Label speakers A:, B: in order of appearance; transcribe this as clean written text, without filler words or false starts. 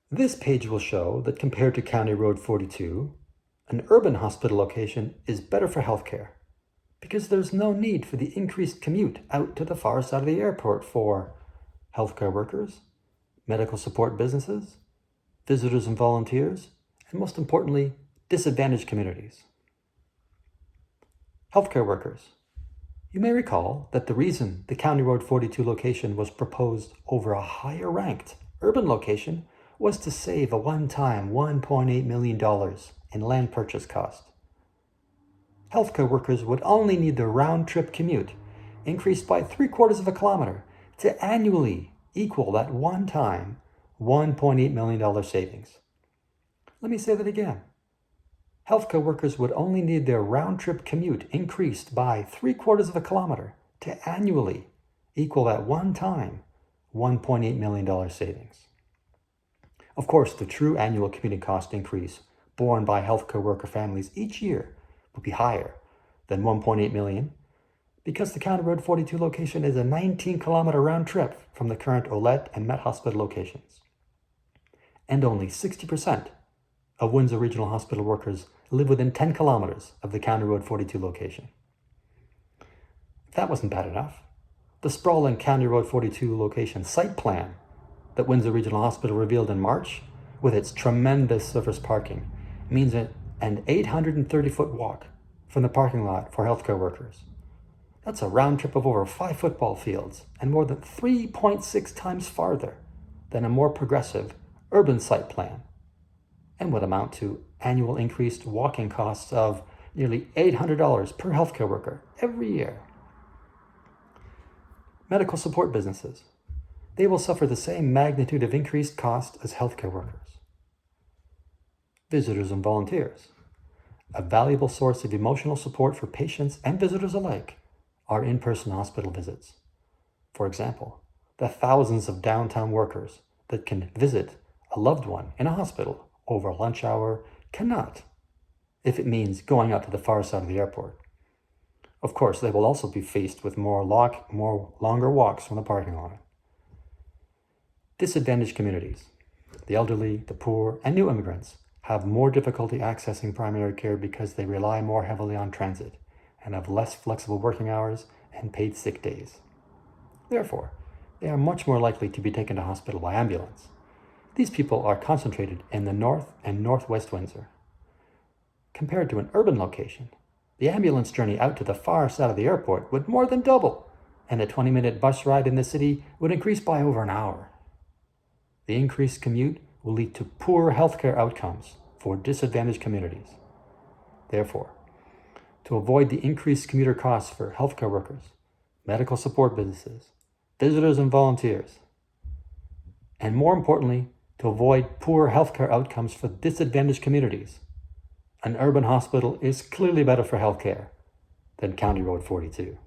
A: This page will show that compared to County Road 42, an urban hospital location is better for healthcare because there's no need for the increased commute out to the far side of the airport for healthcare workers, medical support businesses, visitors and volunteers, and most importantly, disadvantaged communities. Healthcare workers. You may recall that the reason the County Road 42 location was proposed over a higher ranked urban location was to save a one-time $1.8 million in land purchase cost. Healthcare workers would only need their round-trip commute increased by 3/4 of a kilometer to annually equal that one-time $1.8 million savings. Let me say that again. Healthcare workers would only need their round-trip commute increased by 3/4 of a kilometer to annually equal that one-time $1.8 million savings. Of course, the true annual commuting cost increase borne by healthcare worker families each year would be higher than $1.8 million because the County Road 42 location is a 19-kilometer round trip from the current Olette and Met Hospital locations. And only 60% of Windsor Regional Hospital workers live within 10 kilometers of the County Road 42 location. If that wasn't bad enough, the sprawling County Road 42 location site plan that Windsor Regional Hospital revealed in March, with its tremendous surface parking, means an 830-foot walk from the parking lot for healthcare workers. That's a round trip of over 5 football fields and more than 3.6 times farther than a more progressive urban site plan, and would amount to annual increased walking costs of nearly $800 per healthcare worker every year. Medical support businesses. They will suffer the same magnitude of increased cost as healthcare workers. Visitors and volunteers. A valuable source of emotional support for patients and visitors alike are in-person hospital visits. For example, the thousands of downtown workers that can visit a loved one in a hospital over lunch hour cannot, if it means going out to the far side of the airport. Of course, they will also be faced with more longer walks from the parking lot. Disadvantaged communities. The elderly, the poor, and new immigrants have more difficulty accessing primary care because they rely more heavily on transit and have less flexible working hours and paid sick days. Therefore, they are much more likely to be taken to hospital by ambulance. These people are concentrated in the north and northwest Windsor. Compared to an urban location, the ambulance journey out to the far side of the airport would more than double, and a 20-minute bus ride in the city would increase by over an hour. The increased commute will lead to poor healthcare outcomes for disadvantaged communities. Therefore, to avoid the increased commuter costs for healthcare workers, medical support businesses, visitors and volunteers, and more importantly, to avoid poor healthcare outcomes for disadvantaged communities, an urban hospital is clearly better for healthcare than County Road 42.